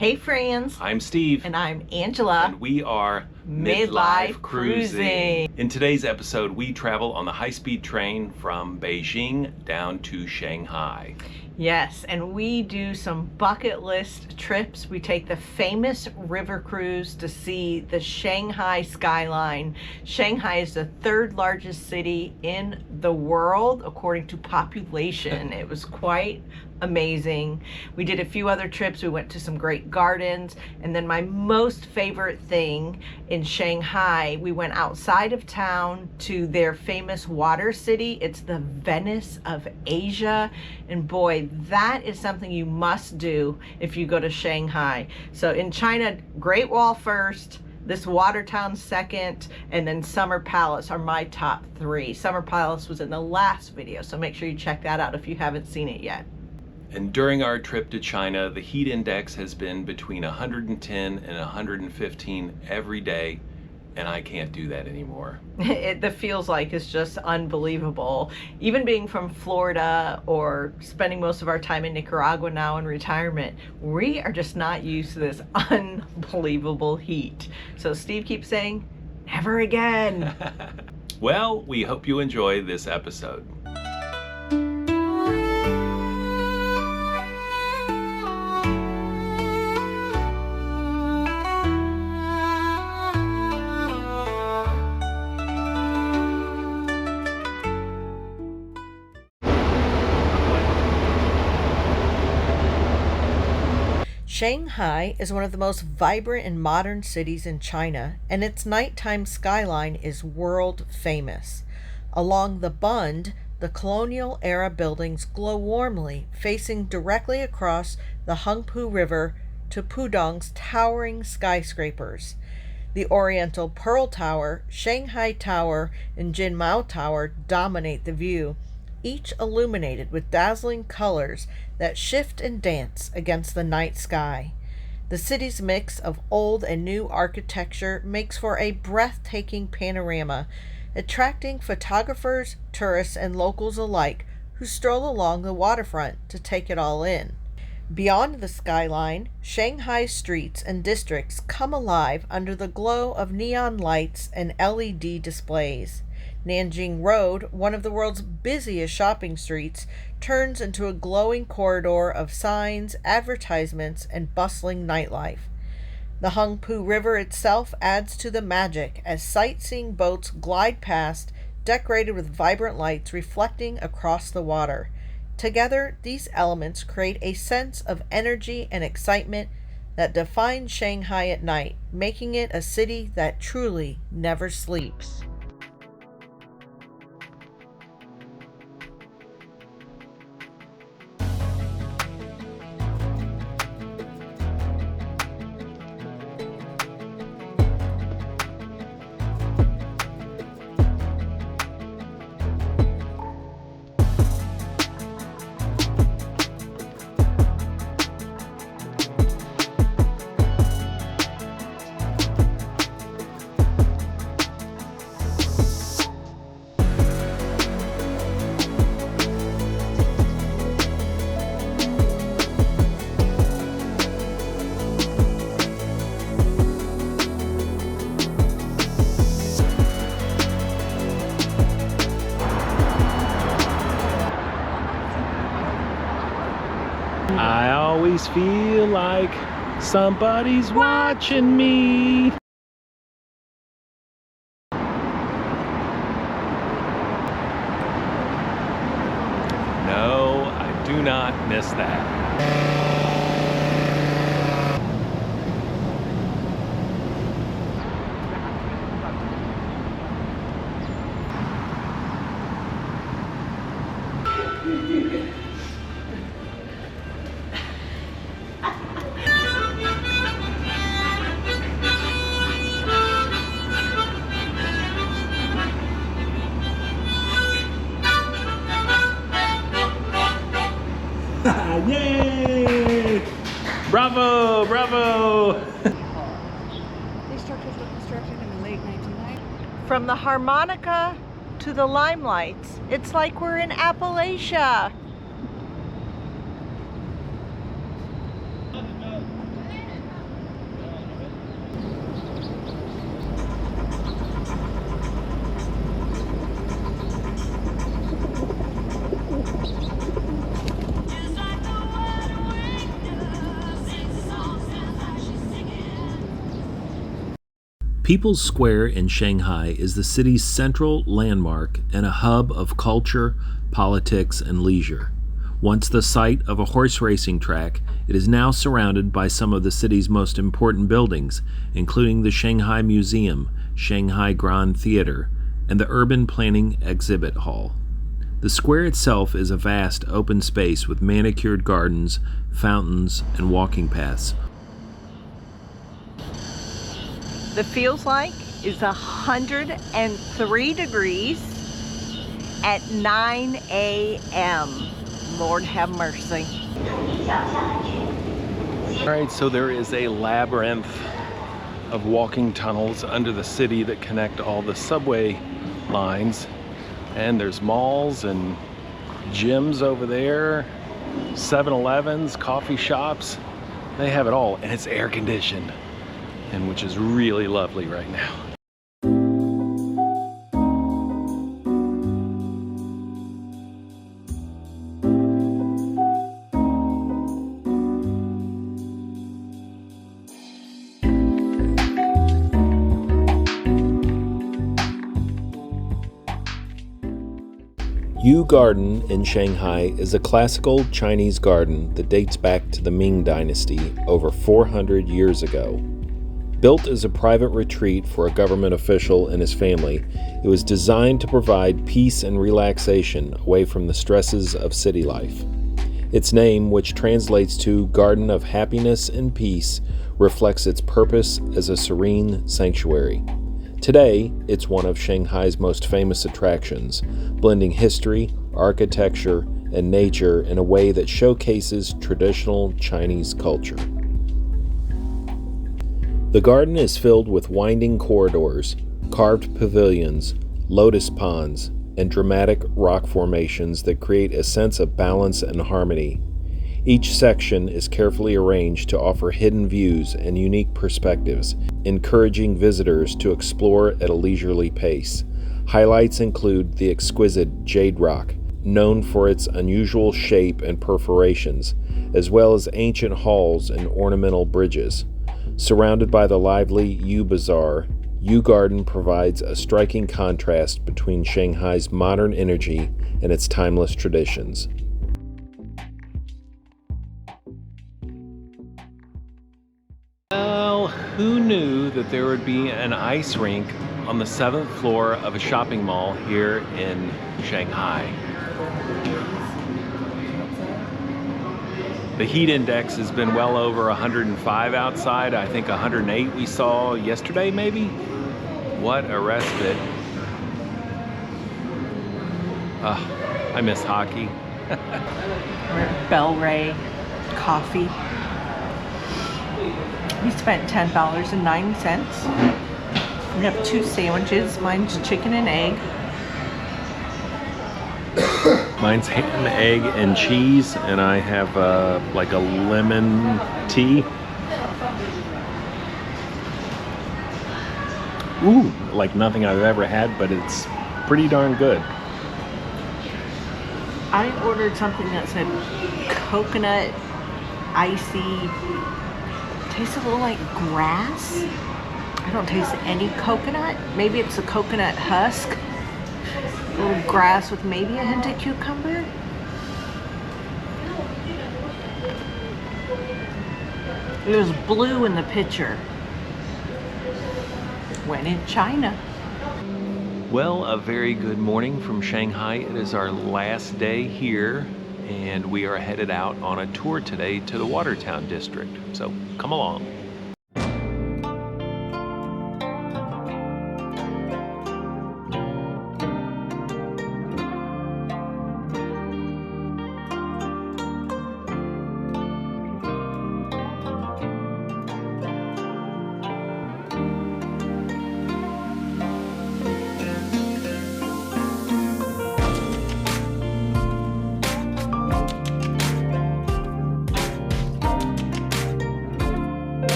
Hey friends, I'm Steve. and I'm Angela. And we are Midlife Cruising. In today's episode, we travel on the high-speed train from Beijing down to Shanghai. Yes, and we do some bucket list trips. We take the famous river cruise to see the Shanghai skyline. Shanghai is the third largest city in the world according to population. It was quite amazing. We did a few other trips. We went to some great gardens, and then my most favorite thing in Shanghai, we went outside of town to their famous water city. It's the Venice of Asia, and boy, that is something you must do if you go to Shanghai. So in China, Great Wall first, this water town second, and then Summer Palace are my top three. Summer Palace was in the last video, so make sure you check that out if you haven't seen it yet. And during our trip to China, the heat index has been between 110 and 115 every day, and I can't do that anymore. The feels like is just unbelievable. Even being from Florida or spending most of our time in Nicaragua now in retirement, we are just not used to this unbelievable heat. So Steve keeps saying, never again. Well, we hope you enjoy this episode. Shanghai is one of the most vibrant and modern cities in China, and its nighttime skyline is world famous. Along the Bund, the colonial-era buildings glow warmly, facing directly across the Hangpu River to Pudong's towering skyscrapers. The Oriental Pearl Tower, Shanghai Tower, and Jinmao Tower dominate the view, each illuminated with dazzling colors that shift and dance against the night sky. The city's mix of old and new architecture makes for a breathtaking panorama, attracting photographers, tourists, and locals alike who stroll along the waterfront to take it all in. Beyond the skyline, Shanghai's streets and districts come alive under the glow of neon lights and LED displays. Nanjing Road, one of the world's busiest shopping streets, turns into a glowing corridor of signs, advertisements, and bustling nightlife. The Hangpu River itself adds to the magic as sightseeing boats glide past, decorated with vibrant lights reflecting across the water. Together, these elements create a sense of energy and excitement that defines Shanghai at night, making it a city that truly never sleeps. I always feel like somebody's watching me. No, I do not miss that. Yay! Bravo, bravo! These structures were constructed in the late 1990s. From the harmonica to the limelights, it's like we're in Appalachia. People's Square in Shanghai is the city's central landmark and a hub of culture, politics, and leisure. Once the site of a horse racing track, it is now surrounded by some of the city's most important buildings, including the Shanghai Museum, Shanghai Grand Theater, and the Urban Planning Exhibit Hall. The square itself is a vast open space with manicured gardens, fountains, and walking paths. The feels like is 103 degrees at 9 a.m. Lord have mercy. All right, so there is a labyrinth of walking tunnels under the city that connect all the subway lines. And there's malls and gyms over there, 7-Elevens, coffee shops. They have it all, and it's air conditioned, and which is really lovely right now. Yu Garden in Shanghai is a classical Chinese garden that dates back to the Ming Dynasty over 400 years ago. Built as a private retreat for a government official and his family, it was designed to provide peace and relaxation away from the stresses of city life. Its name, which translates to Garden of Happiness and Peace, reflects its purpose as a serene sanctuary. Today, it's one of Shanghai's most famous attractions, blending history, architecture, and nature in a way that showcases traditional Chinese culture. The garden is filled with winding corridors, carved pavilions, lotus ponds, and dramatic rock formations that create a sense of balance and harmony. Each section is carefully arranged to offer hidden views and unique perspectives, encouraging visitors to explore at a leisurely pace. Highlights include the exquisite jade rock, known for its unusual shape and perforations, as well as ancient halls and ornamental bridges. Surrounded by the lively Yu Bazaar, Yu Garden provides a striking contrast between Shanghai's modern energy and its timeless traditions. Well, who knew that there would be an ice rink on the 7th floor of a shopping mall here in Shanghai? The heat index has been well over 105 outside. I think 108 we saw yesterday, maybe? What a respite. I miss hockey. We're at Bellray Coffee. We spent $10.09. We have 2 sandwiches. Mine's chicken and egg. Mine's ham, egg, and cheese, and I have like a lemon tea. Ooh, like nothing I've ever had, but it's pretty darn good. I ordered something that said coconut icy. Tastes a little like grass. I don't taste any coconut. Maybe it's a coconut husk. A little grass with maybe a hint of cucumber. It was blue in the picture. When in China. Well, a very good morning from Shanghai. It is our last day here, and we are headed out on a tour today to the Watertown district. So come along.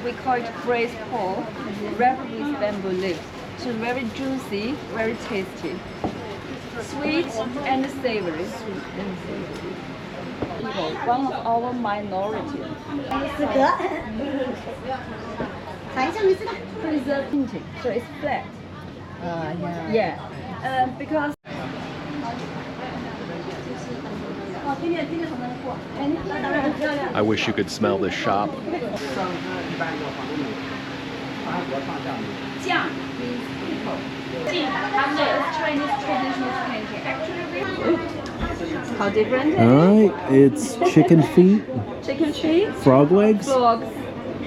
we call it braised pork, wrapped with bamboo leaves. It's very juicy, very tasty, sweet and savory. People, one of our minority. Preserved, so it's flat. Yeah. Yeah, because. I wish you could smell this shop. 酱 means people. 酱 is Chinese traditional painting. Actually, how different it is? All right, it's chicken feet, Chicken feet, frog legs, frogs,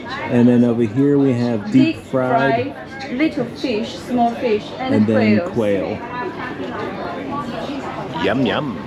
and then over here we have deep deep fried, fried little fish, small fish, and then quail. Yum, yum.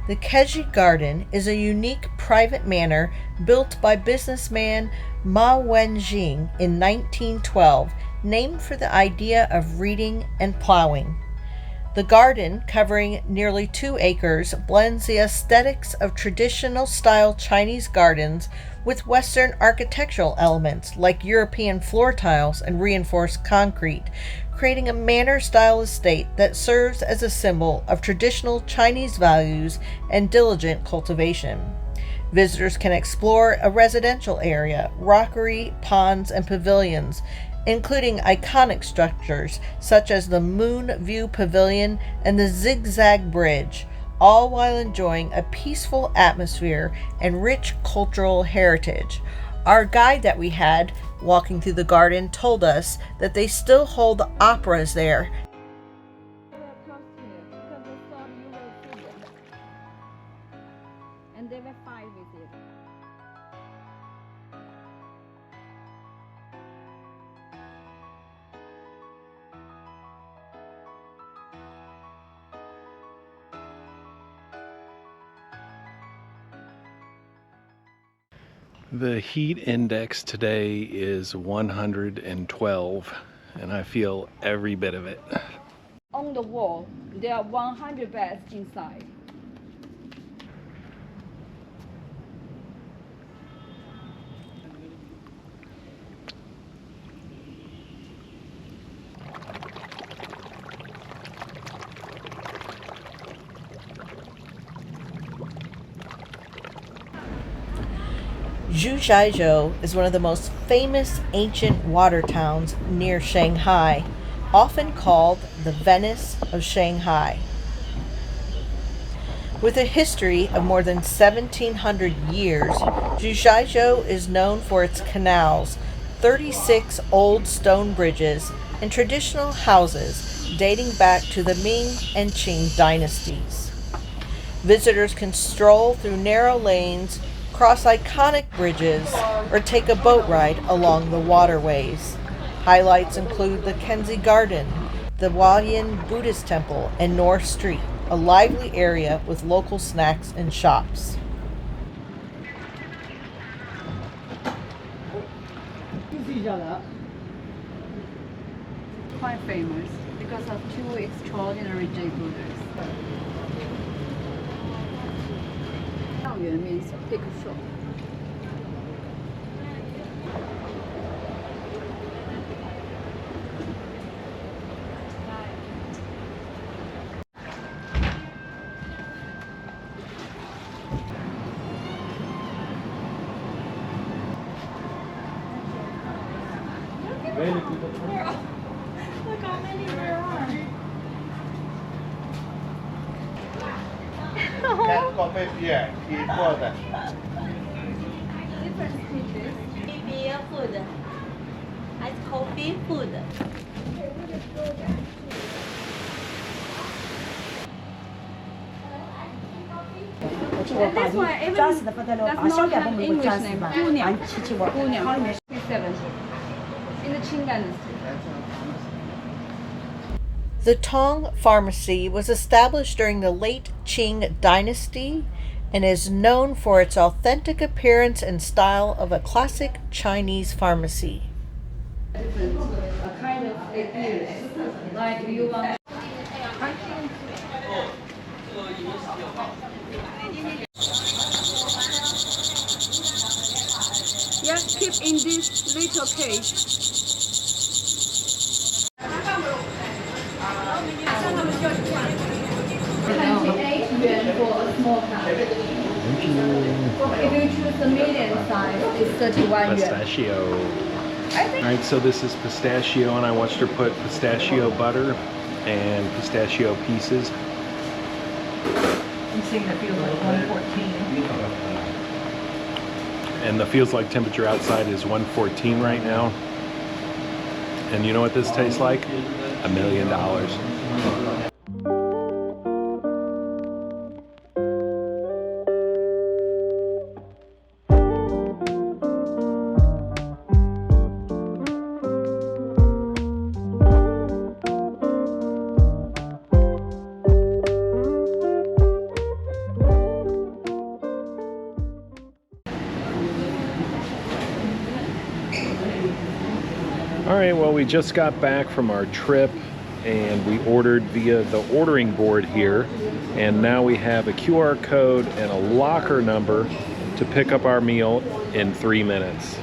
The Keji Garden is a unique private manor built by businessman Ma Wenjing in 1912, named for the idea of reading and plowing. The garden, covering nearly 2 acres, blends the aesthetics of traditional style Chinese gardens with Western architectural elements like European floor tiles and reinforced concrete, creating a manor-style estate that serves as a symbol of traditional Chinese values and diligent cultivation. Visitors can explore a residential area, rockery, ponds, and pavilions, including iconic structures such as the Moon View Pavilion and the Zigzag Bridge, all while enjoying a peaceful atmosphere and rich cultural heritage. Our guide that we had walking through the garden told us that they still hold operas there. And they were fine with it. The heat index today is 112, and I feel every bit of it. On the wall, there are 100 beds inside. Zhujiazhou is one of the most famous ancient water towns near Shanghai, often called the Venice of Shanghai. With a history of more than 1,700 years, Zhujiazhou is known for its canals, 36 old stone bridges, and traditional houses dating back to the Ming and Qing dynasties. Visitors can stroll through narrow lanes, cross iconic bridges, or take a boat ride along the waterways. Highlights include the Kenzi Garden, the Huayan Buddhist Temple, and North Street, a lively area with local snacks and shops. Quite famous because of two extraordinary jailbreakers. 上元 means big show. Look how many there are. Coffee beer, tea water. Different species. Beer food, ice coffee food. This one even does not have English name. 姑娘. 67 in the Qing dynasty. The Tong Pharmacy was established during the late Qing dynasty and is known for its authentic appearance and style of a classic Chinese pharmacy. Different kind of ideas. Like you want. Yeah, keep in this little cage. $28 for a small cup. If you choose the medium size, it's 31 yuan. Pistachio. Alright, so this is pistachio, and I watched her put pistachio butter and pistachio pieces. I'm seeing it feels like 114. And the feels like temperature outside is 114 right now. And you know what this tastes like? $1 million. All right, well, we just got back from our trip and we ordered via the ordering board here, and now we have a QR code and a locker number to pick up our meal in 3 minutes.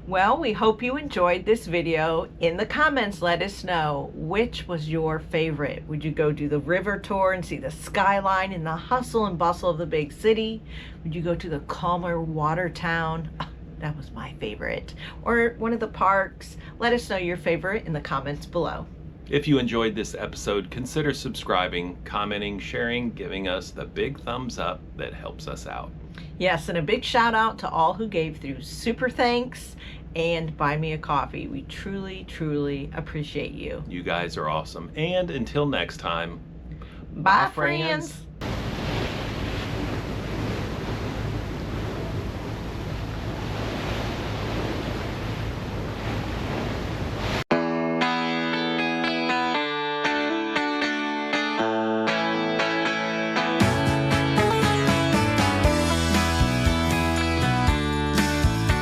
Well, we hope you enjoyed this video. In the comments, let us know which was your favorite. Would you go do the river tour and see the skyline and the hustle and bustle of the big city? Would you go to the calmer water town? Oh, that was my favorite. Or one of the parks? Let us know your favorite in the comments below. If you enjoyed this episode, consider subscribing, commenting, sharing, giving us the big thumbs up that helps us out. Yes, and a big shout out to all who gave through Super Thanks and Buy Me a Coffee. We truly, truly appreciate you. You guys are awesome. And until next time, Bye, friends.